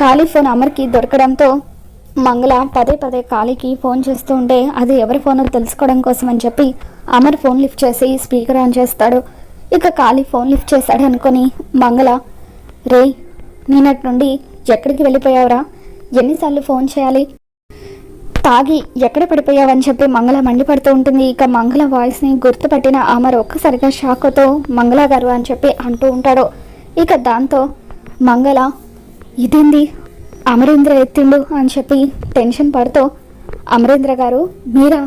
ఖాళీ ఫోన్ అమర్కి దొరకడంతో మంగళ పదే పదే ఖాళీకి ఫోన్ చేస్తూ ఉంటే అది ఎవరి ఫోనో తెలుసుకోవడం కోసం అని చెప్పి అమర్ ఫోన్ లిఫ్ట్ చేసి స్పీకర్ ఆన్ చేస్తాడు. ఇక ఖాళీ ఫోన్ లిఫ్ట్ చేస్తాడు అనుకొని మంగళ, రే నేనటి నుండి ఎక్కడికి వెళ్ళిపోయావురా, ఎన్నిసార్లు ఫోన్ చేయాలి, తాగి ఎక్కడ పడిపోయావని చెప్పి మంగళ మండిపడుతూ ఉంటుంది. ఇక మంగళ వాయిస్ని గుర్తుపట్టిన అమర్ ఒక్కసారిగా షాక్తో మంగళ గారు అని చెప్పి అంటూ ఉంటాడు. ఇక దాంతో మంగళ, ఇదేంది అమరేంద్ర ఎత్తిండు అని చెప్పి టెన్షన్ పడుతూ, అమరేంద్ర గారు మీరా,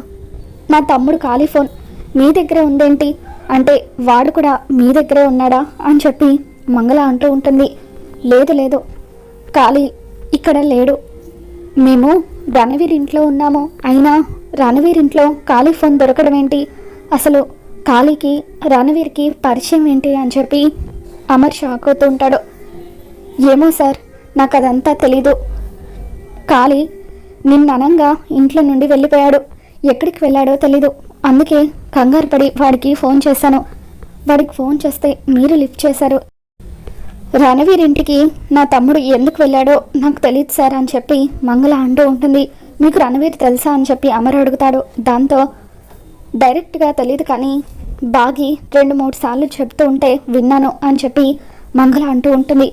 నా తమ్ముడు ఖాళీ ఫోన్ మీ దగ్గరే ఉందేంటి అంటే వాడు కూడా మీ దగ్గరే ఉన్నాడా అని చెప్పి మంగళ అంటూ ఉంటుంది. లేదు లేదు, ఖాళీ ఇక్కడ లేడు, మేము రణవీర్ ఇంట్లో ఉన్నాము, అయినా రణవీర్ ఇంట్లో ఖాళీ ఫోన్ దొరకడం ఏంటి, అసలు ఖాళీకి రణవీర్కి పరిచయం ఏంటి అని చెప్పి అమర్ షాక్ అవుతూ ఉంటాడు. ఏమో సార్, నాకు అదంతా తెలీదు, ఖాళీ నిన్ననంగా ఇంట్లో నుండి వెళ్ళిపోయాడు, ఎక్కడికి వెళ్ళాడో తెలీదు, అందుకే కంగారు పడి వాడికి ఫోన్ చేశాను, వాడికి ఫోన్ చేస్తే మీరు లిఫ్ట్ చేశారు, రణవీర్ ఇంటికి నా తమ్ముడు ఎందుకు వెళ్ళాడో నాకు తెలియదు సార్ అని చెప్పి మంగళ అంటూ ఉంటుంది. మీకు రణవీర్ తెలుసా అని చెప్పి అమర్ అడుగుతాడు. దాంతో డైరెక్ట్గా తెలియదు కానీ బాగి 2-3 సార్లు చెప్తూ ఉంటే విన్నాను అని చెప్పి మంగళ అంటూ ఉంటుంది.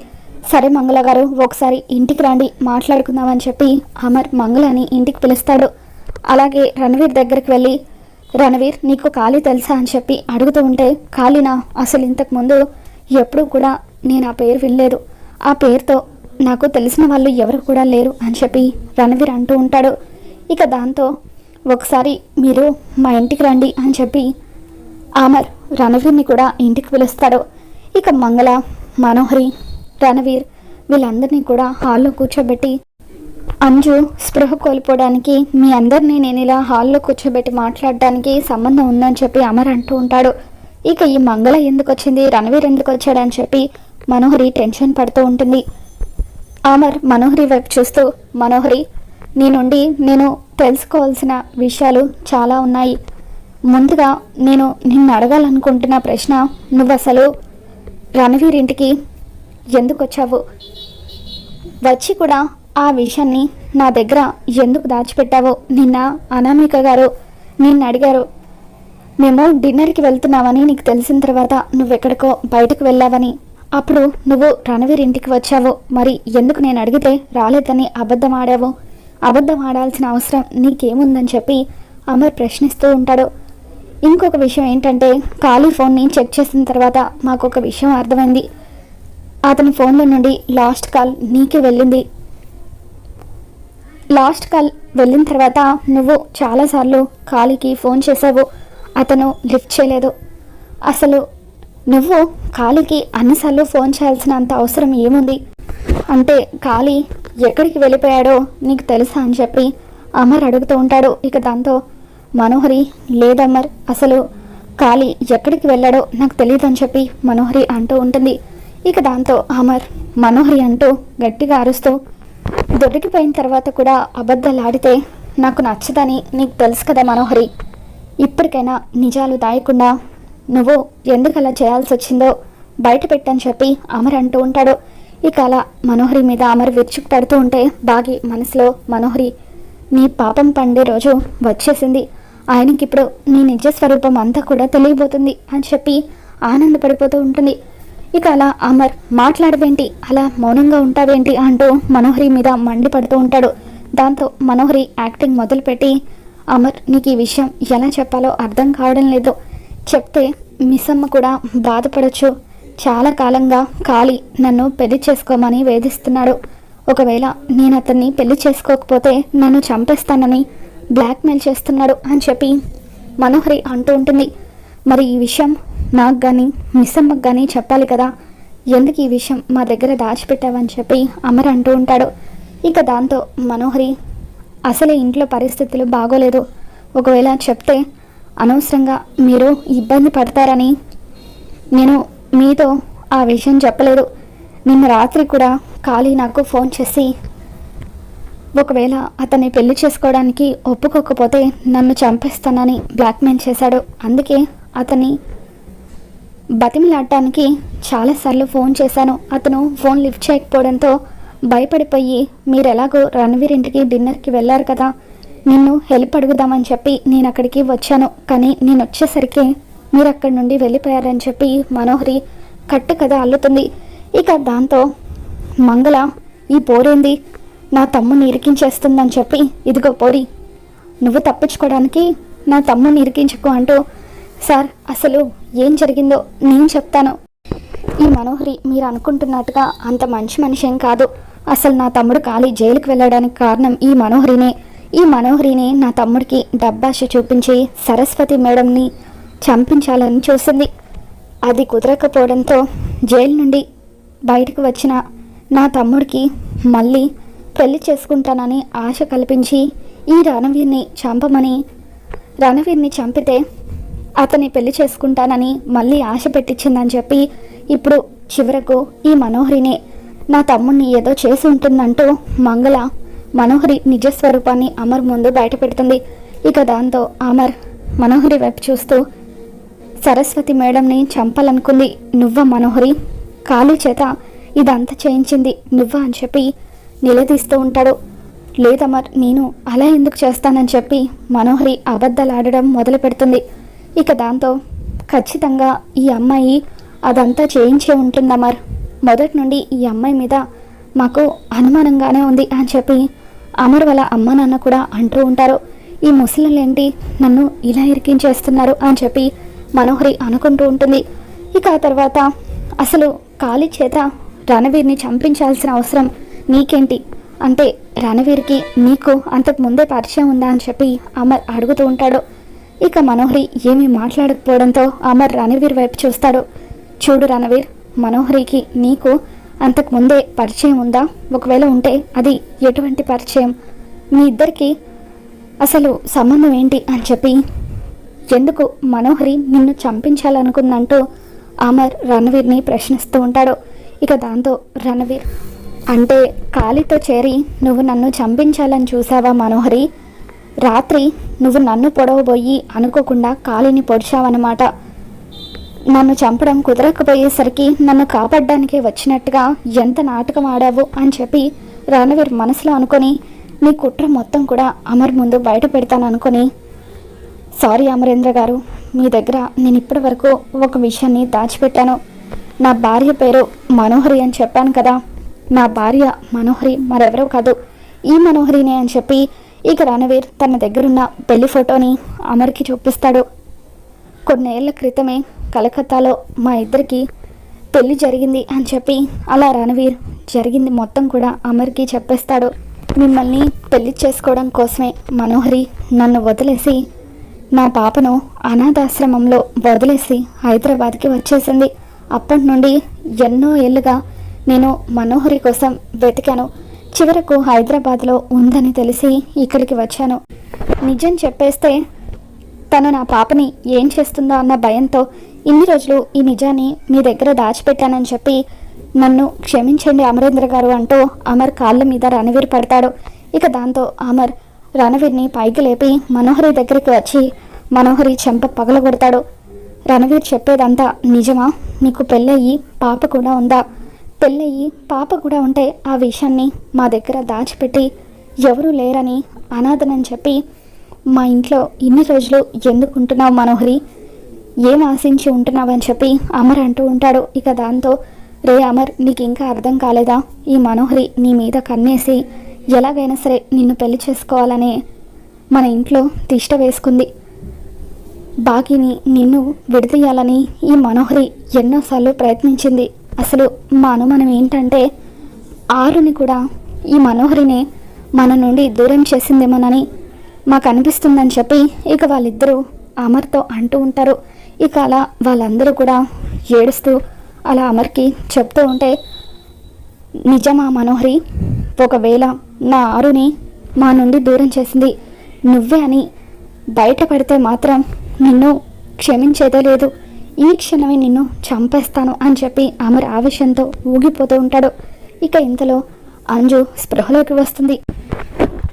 సరే మంగళ గారు, ఒకసారి ఇంటికి రండి మాట్లాడుకుందామని చెప్పి అమర్ మంగళని ఇంటికి పిలుస్తాడు. అలాగే రణవీర్ దగ్గరికి వెళ్ళి, రణవీర్ నీకు ఖాళీ తెలుసా అని చెప్పి అడుగుతూ ఉంటే, ఖాళీనా, అసలు ఇంతకుముందు ఎప్పుడూ కూడా నేను ఆ పేరు వినలేదు, ఆ పేరుతో నాకు తెలిసిన వాళ్ళు ఎవరు కూడా లేరు అని చెప్పి రణవీర్ అంటూ ఉంటాడు. ఇక దాంతో ఒకసారి మీరు మా ఇంటికి రండి అని చెప్పి అమర్ రణవీర్ని కూడా ఇంటికి పిలుస్తాడు. ఇక మంగళ, మనోహరి, రణవీర్ వీళ్ళందరినీ కూడా హాల్లో కూర్చోబెట్టి, అంజు స్పృహ కోల్పోవడానికి మీ అందరినీ నేను ఇలా హాల్లో కూర్చోబెట్టి మాట్లాడడానికి సంబంధం ఉందని చెప్పి అమర్ అంటూ ఉంటాడు. ఇక ఈ మంగళ ఎందుకు వచ్చింది, రణవీర్ ఎందుకు వచ్చాడని చెప్పి మనోహరి టెన్షన్ పడుతూ ఉంటుంది. అమర్ మనోహరి వైపు చూస్తూ, మనోహరి నీ నుండి నేను తెలుసుకోవాల్సిన విషయాలు చాలా ఉన్నాయి, ముందుగా నేను నిన్ను అడగాలనుకుంటున్న ప్రశ్న, నువ్వు అసలు రణవీర్ ఇంటికి ఎందుకు వచ్చావు, వచ్చి కూడా ఆ విషయాన్ని నా దగ్గర ఎందుకు దాచిపెట్టావో, నిన్న అనామిక గారు నిన్ను అడిగారు, మేము డిన్నర్కి వెళ్తున్నామని నీకు తెలిసిన తర్వాత నువ్వెక్కడికో బయటకు వెళ్ళావని, అప్పుడు నువ్వు రణవీర్ ఇంటికి వచ్చావు, మరి ఎందుకు నేను అడిగితే రాలేదని అబద్ధం ఆడావు, అబద్ధం ఆడాల్సిన అవసరం నీకేముందని చెప్పి అమర్ ప్రశ్నిస్తూ ఉంటాడు. ఇంకొక విషయం ఏంటంటే, ఖాళీ ఫోన్ని చెక్ చేసిన తర్వాత మాకు ఒక విషయం అర్థమైంది, అతని ఫోన్లో నుండి లాస్ట్ కాల్ నీకే వెళ్ళింది, లాస్ట్ కాల్ వెళ్ళిన తర్వాత నువ్వు చాలాసార్లు ఖాళీకి ఫోన్ చేసావు, అతను లిఫ్ట్ చేయలేదు, అసలు నువ్వు ఖాళీకి అన్నిసార్లు ఫోన్ చేయాల్సినంత అవసరం ఏముంది, అంటే ఖాళీ ఎక్కడికి వెళ్ళిపోయాడో నీకు తెలుసా అని చెప్పి అమర్ అడుగుతూ ఉంటాడు. ఇక దాంతో మనోహరి, లేదమ్మర్, అసలు ఖాళీ ఎక్కడికి వెళ్ళాడో నాకు తెలియదు అని చెప్పి మనోహరి అంటూ ఉంటుంది. ఇక దాంతో అమర్ మనోహరి అంటూ గట్టిగా అరుస్తూ, దొరికిపోయిన తర్వాత కూడా అబద్ధాలు ఆడితే నాకు నచ్చదని నీకు తెలుసు కదా మనోహరి, ఇప్పటికైనా నిజాలు దాయకుండా నువ్వు ఎందుకు అలా చేయాల్సి వచ్చిందో బయట పెట్టని చెప్పి అమర్ అంటూ ఉంటాడు. ఇక అలా మనోహరి మీద అమర్ విరుచుకు పడుతూ ఉంటే బాగి మనసులో, మనోహరి నీ పాపం పండే రోజు వచ్చేసింది, ఆయనకి ఇప్పుడు నీ నిజ స్వరూపం అంతా కూడా తెలియబోతుంది అని చెప్పి ఆనందపడిపోతూ ఉంటుంది. ఇక అలా అమర్, మాట్లాడవేంటి, అలా మౌనంగా ఉంటావేంటి అంటూ మనోహరి మీద మండిపడుతూ ఉంటాడు. దాంతో మనోహరి యాక్టింగ్ మొదలుపెట్టి, అమర్ నీకు ఈ విషయం ఎలా చెప్పాలో అర్థం కావడం లేదు, చెప్తే మిస్సమ్మ కూడా బాధపడచ్చు, చాలా కాలంగా ఖాళీ నన్ను పెళ్లి చేసుకోమని వేధిస్తున్నాడు, ఒకవేళ నేను అతన్ని పెళ్లి చేసుకోకపోతే నన్ను చంపేస్తానని బ్లాక్మెయిల్ చేస్తున్నాడు అని చెప్పి మనోహరి అంటూ ఉంటుంది. మరి ఈ విషయం నాకు కానీ మిస్సమ్మకు కానీ చెప్పాలి కదా, ఎందుకు ఈ విషయం మా దగ్గర దాచిపెట్టావని చెప్పి అమర్ అంటూ ఉంటాడు. ఇక దాంతో మనోహరి, అసలే ఇంట్లో పరిస్థితులు బాగోలేదు, ఒకవేళ చెప్తే అనవసరంగా మీరు ఇబ్బంది పడతారని నేను మీతో ఆ విషయం చెప్పలేదు, నిన్న రాత్రి కూడా ఖాళీ నాకు ఫోన్ చేసి ఒకవేళ అతన్ని పెళ్లి చేసుకోవడానికి ఒప్పుకోకపోతే నన్ను చంపేస్తానని బ్లాక్మెయిల్ చేశాడు, అందుకే అతన్ని బతిమలాడటానికి చాలాసార్లు ఫోన్ చేశాను, అతను ఫోన్ లిఫ్ట్ చేయకపోవడంతో భయపడిపోయి మీరెలాగో రణవీర్ ఇంటికి డిన్నర్కి వెళ్ళారు కదా, నిన్ను హెల్ప్ అడుగుదామని చెప్పి నేను అక్కడికి వచ్చాను. కానీ నేను వచ్చేసరికి మీరు అక్కడి నుండి వెళ్ళిపోయారని చెప్పి మనోహరి కట్టు కథ అల్లుతుంది. ఇక దాంతో మంగళ ఈ పోరేంది నా తమ్ముని ఇరికించేస్తుందని చెప్పి, ఇదిగో పోరి నువ్వు తప్పించుకోవడానికి నా తమ్ముని ఇరికించకు అంటూ, సార్ అసలు ఏం జరిగిందో నేను చెప్తాను. ఈ మనోహరి మీరు అనుకుంటున్నట్టుగా అంత మంచి మనిషి ఏం కాదు. అసలు నా తమ్ముడు కాలి జైలుకి వెళ్ళడానికి కారణం ఈ మనోహరిని నా తమ్ముడికి డబ్బాష చూపించి సరస్వతి మేడంని చంపించాలని చూసింది. అది కుదరకపోవడంతో జైలు నుండి బయటకు వచ్చిన నా తమ్ముడికి మళ్ళీ పెళ్లి చేసుకుంటానని ఆశ కల్పించి ఈ రణవీర్ని చంపితే అతన్ని పెళ్లి చేసుకుంటానని మళ్ళీ ఆశ పెట్టించిందని చెప్పి ఇప్పుడు చివరకు ఈ మనోహరిని నా తమ్ముడిని ఏదో చేసి ఉంటుందంటూ మంగళ మనోహరి నిజస్వరూపాన్ని అమర్ ముందు బయట పెడుతుంది. ఇక దాంతో అమర్ మనోహరి వైపు చూస్తూ, సరస్వతి మేడంని చంపాలనుకుంది నువ్వా మనోహరి? కాళీ చేత ఇదంతా చేయించింది నువ్వా అని చెప్పి నిలదీస్తూ ఉంటాడు. లేదమర్, నేను అలా ఎందుకు చేస్తానని చెప్పి మనోహరి అబద్ధాలాడడం మొదలు పెడుతుంది. ఇక దాంతో ఖచ్చితంగా ఈ అమ్మాయి అదంతా చేయించే ఉంటుందమర్. మొదటి నుండి ఈ అమ్మాయి మీద మాకు అనుమానంగానే ఉంది అని చెప్పి అమర్ వాళ్ళ అమ్మ నాన్న కూడా అంటూ ఉంటారు. ఈ ముసలిలేంటి నన్ను ఇలా ఇరికించేస్తున్నారు అని చెప్పి మనోహరి అనుకుంటూ ఉంటుంది. ఇక ఆ తర్వాత అసలు కాళీ చేత రణవీర్ని చంపించాల్సిన అవసరం నీకేంటి అంటే, రణవీర్కి నీకు అంతకు ముందే పరిచయం ఉందా అని చెప్పి అమర్ అడుగుతూ ఉంటాడు. ఇక మనోహరి ఏమీ మాట్లాడకపోవడంతో అమర్ రణవీర్ వైపు చూస్తాడు. చూడు రణవీర్, మనోహరికి నీకు అంతకు ముందే పరిచయం ఉందా? ఒకవేళ ఉంటే అది ఎటువంటి పరిచయం? మీ ఇద్దరికి అసలు సంబంధం ఏంటి అని చెప్పి, ఎందుకు మనోహరి నిన్ను చంపించాలనుకుందంటూ అమర్ రణవీర్ని ప్రశ్నిస్తూ ఉంటాడు. ఇక దాంతో రణవీర్, అంటే కాళీతో చేరి నువ్వు నన్ను చంపించాలని చూసావా మనోహరి? రాత్రి నువ్వు నన్ను పొడవబోయి అనుకోకుండా కాళీని పొడిచావన్నమాట. నన్ను చంపడం కుదరకపోయేసరికి నన్ను కాపాడడానికే వచ్చినట్టుగా ఎంత నాటకం ఆడావు అని చెప్పి రణవీర్ మనసులో అనుకొని, నీ కుట్ర మొత్తం కూడా అమర్ ముందు బయట పెడతాను అనుకొని, సారీ అమరేంద్ర గారు, మీ దగ్గర నేను ఇప్పటి వరకు ఒక విషయాన్ని దాచిపెట్టాను. నా భార్య పేరు మనోహరి అని చెప్పాను కదా, నా భార్య మనోహరి మరెవరో కాదు, ఈ మనోహరినే అని చెప్పి ఇక రణవీర్ తన దగ్గరున్న పెళ్లి ఫోటోని అమర్కి చూపిస్తాడు. కొన్నేళ్ల క్రితమే కలకత్తాలో మా ఇద్దరికి పెళ్లి జరిగింది అని చెప్పి అలా రణవీర్ జరిగింది మొత్తం కూడా అమర్కి చెప్పేస్తాడు. మిమ్మల్ని పెళ్లి చేసుకోవడం కోసమే మనోహరి నన్ను వదిలేసి నా పాపను అనాథాశ్రమంలో వదిలేసి హైదరాబాద్కి వచ్చేసింది. అప్పటి నుండి ఎన్నో ఏళ్ళుగా నేను మనోహరి కోసం వెతికాను. చివరకు హైదరాబాద్లో ఉందని తెలిసి ఇక్కడికి వచ్చాను. నిజం చెప్పేస్తే తను నా పాపని ఏం చేస్తుందో అన్న భయంతో ఇన్ని రోజులు ఈ నిజాన్ని మీ దగ్గర దాచిపెట్టానని చెప్పి నన్ను క్షమించండి అమరేంద్ర గారు అంటూ అమర్ కాళ్ళ మీద రణవీర్ పడతాడు. ఇక దాంతో అమర్ రణవీర్ని పైకి లేపి మనోహరి దగ్గరికి వచ్చి మనోహరి చెంప పగలగొడతాడు. రణవీర్ చెప్పేదంతా నిజమా? నీకు పెళ్ళయ్యి పాప కూడా ఉందా? పెళ్ళయ్యి పాప కూడా ఉంటే ఆ విషయాన్ని మా దగ్గర దాచిపెట్టి ఎవరూ లేరని అనాథనని చెప్పి మా ఇంట్లో ఇన్ని రోజులు ఎందుకు ఉంటున్నావు మనోహరి? ఏం ఆశించి ఉంటున్నావని చెప్పి అమర్ అంటూ ఉంటాడు. ఇక దాంతో, రే అమర్, నీకు ఇంకా అర్థం కాలేదా? ఈ మనోహరి నీ మీద కన్నేసి ఎలాగైనా సరే నిన్ను పెళ్లి చేసుకోవాలని మన ఇంట్లో తిష్ట వేసుకుంది. బాకీని నిన్ను విడదీయాలని ఈ మనోహరి ఎన్నోసార్లు ప్రయత్నించింది. అసలు మా అనుమానం ఏంటంటే ఆరుని కూడా ఈ మనోహరినే మన నుండి దూరం చేసిందేమోనని మాకు అనిపిస్తుందని చెప్పి ఇక వాళ్ళిద్దరూ అమర్తో అంటూ ఉంటారు. ఇక అలా వాళ్ళందరూ కూడా ఏడుస్తూ అలా అమర్కి చెప్తూ ఉంటే, నిజమా మనోహరి? ఒకవేళ నా ఆరుని మా నుండి దూరం చేసింది నువ్వే అని బయటపడితే మాత్రం నిన్ను క్షమించేదే లేదు. ఈ క్షణమే నిన్ను చంపేస్తాను అని చెప్పి అమర్ ఆవేశంతో ఊగిపోతూ ఉంటాడు. ఇక ఇంతలో అంజు స్పృహలోకి వస్తుంది.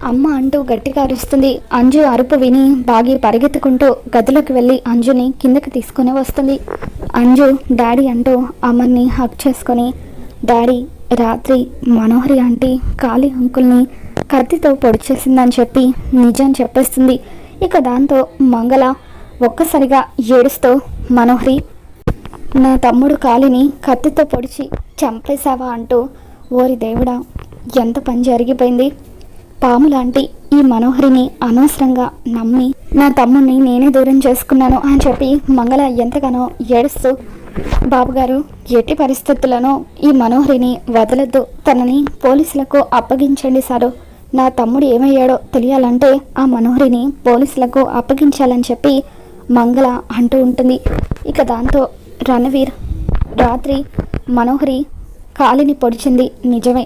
అమ్మ అంటూ గట్టిగా అరుస్తుంది. అంజు అరుపు విని బాగి పరిగెత్తుకుంటూ గదిలోకి వెళ్ళి అంజుని కిందకి తీసుకొని వస్తుంది. అంజు డాడీ అంటూ అమర్ని హక్ చేసుకొని, డాడీ రాత్రి మనోహరి ఆంటీ కాళీ అంకుల్ని కత్తితో పొడి చేసిందని చెప్పి నిజం చెప్పేస్తుంది. ఇక దాంతో మంగళ ఒక్కసారిగా ఏడుస్తూ, మనోహరి, నా తమ్ముడు కాళీని కత్తితో పొడిచి చంపేశావా అంటూ, ఓరి దేవుడా, ఎంత పని జరిగిపోయింది. పాములాంటి ఈ మనోహరిని అనవసరంగా నమ్మి నా తమ్ముడిని నేనే దూరం చేసుకున్నాను అని చెప్పి మంగళ ఎంతగానో ఏడుస్తూ, బాబుగారు, ఎట్టి పరిస్థితులను ఈ మనోహరిని వదలొద్దు, తనని పోలీసులకు అప్పగించండి సారు. నా తమ్ముడు ఏమయ్యాడో తెలియాలంటే ఆ మనోహరిని పోలీసులకు అప్పగించాలని చెప్పి మంగళ అంటూ ఉంటుంది. ఇక దాంతో రణవీర్, రాత్రి మనోహరి కాలిని పొడిచింది నిజమే.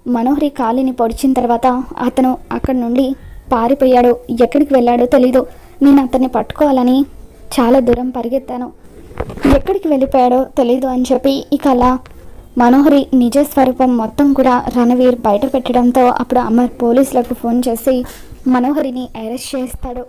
మనోహరి కాలిని పొడిచిన తర్వాత అతను అక్కడి నుండి పారిపోయాడు. ఎక్కడికి వెళ్ళాడో తెలీదు. నేను అతన్ని పట్టుకోవాలని చాలా దూరం పరిగెత్తాను, ఎక్కడికి వెళ్ళిపోయాడో తెలీదు అని చెప్పి ఇక అలా మనోహరి నిజ స్వరూపం మొత్తం కూడా రణవీర్ బయట పెట్టడంతో అప్పుడు అమర్ పోలీసులకు ఫోన్ చేసి మనోహరిని అరెస్ట్ చేస్తాడు.